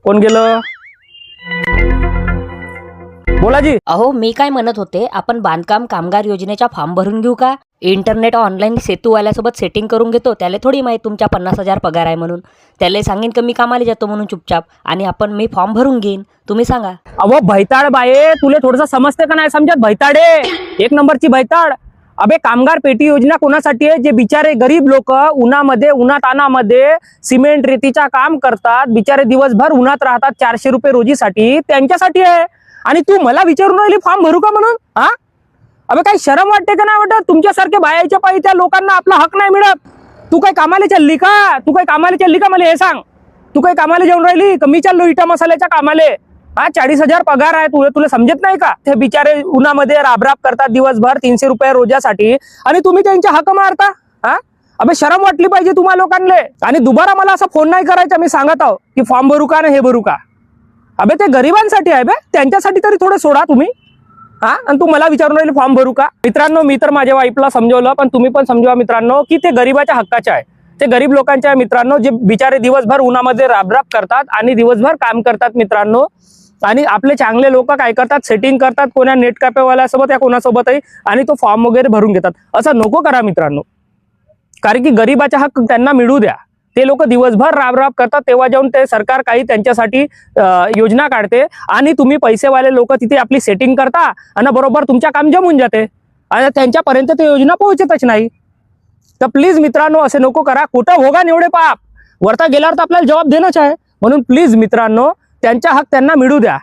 कोण गेलं? बोला जी. अहो मी काय म्हणत होते, आपण बांधकाम कामगार योजनेचा फॉर्म भरून घेऊ का? इंटरनेट ऑनलाईन सेतूवाल्यासोबत सेटिंग करून घेतो. त्याला थोडी माहीत तुमच्या 50,000 पगार आहे म्हणून. त्याला सांगेन की मी कामाला जातो म्हणून चुपचाप, आणि मी फॉर्म भरून घेईन. तुम्ही सांगा. अहो भैताड बाये, तुले थोडंसं समजते का नाही समजत? भैताडे, एक नंबरची भैताड. अबे कामगार पेटी योजना कोणासाठी आहे? जे बिचारे गरीब लोक उन्हामध्ये उन्हातानामध्ये सिमेंट रेतीचा काम करतात, बिचारे दिवसभर उन्हात राहतात 400 रुपये रोजीसाठी, त्यांच्यासाठी आहे. आणि तू मला विचारून राहिली फॉर्म भरू का म्हणून? हा, अबे काही शरम वाटते का नाही वाटत? तुमच्यासारखे बायाच्या पायी त्या लोकांना आपला हक नाही मिळत. तू काही कामाला चालली का? मला हे सांग. तू काही कामाला जाऊन राहिली का? मी चाललो इटा मसाल्याच्या कामाले. हा, 40,000 पगार आहे. तुला समजत नाही का? ते बिचारे उन्हामध्ये राबराब करतात दिवसभर 300 रुपये रोजासाठी, आणि तुम्ही त्यांच्या हक मारता. हा, अबे शरम वाटली पाहिजे तुम्हा लोकांना. आणि दुबारा मला असा फोन नाही करायचा. मी सांगत आहो की फॉर्म भरू का हे भरू का. अबे ते गरिबांसाठी आहे बे, त्यांच्यासाठी तरी थोडं सोडा तुम्ही. हा, आणि तू मला विचारून राहिली फॉर्म भरू का? मित्रांनो, मी तर माझ्या वाईफला समजवलं, पण तुम्ही पण समजवा मित्रांनो की ते गरिबाच्या हक्काचे आहे. ते गरीब लोकांचे आहे मित्रांनो, जे बिचारे दिवसभर उन्हामध्ये राबराब करतात आणि दिवसभर काम करतात मित्रांनो. आणि आपले चांगले लोक काय करतात, सेटिंग करतात कोणा नेट कॅफेवाल्यासोबत या कोणासोबतही, आणि तो फॉर्म वगैरे भरून घेतात. असं नको करा मित्रांनो, कारण की गरिबाचा हक्क त्यांना मिळू द्या. ते लोक दिवसभर राबराब करतात, तेव्हा जाऊन ते सरकार काही त्यांच्यासाठी योजना काढते, आणि तुम्ही पैसेवाले लोक तिथे आपली सेटिंग करता, आणि बरोबर तुमच्या काम जमून जाते, आणि त्यांच्यापर्यंत ते योजना पोहोचतच नाही. तर प्लीज मित्रांनो, असे नको करा. कुठं भोगा एवढे पाप, वरता गेल्यावर तर आपल्याला जबाब देणंच आहे. म्हणून प्लीज मित्रांनो, त्यांचा हक त्यांना मिळू द्या.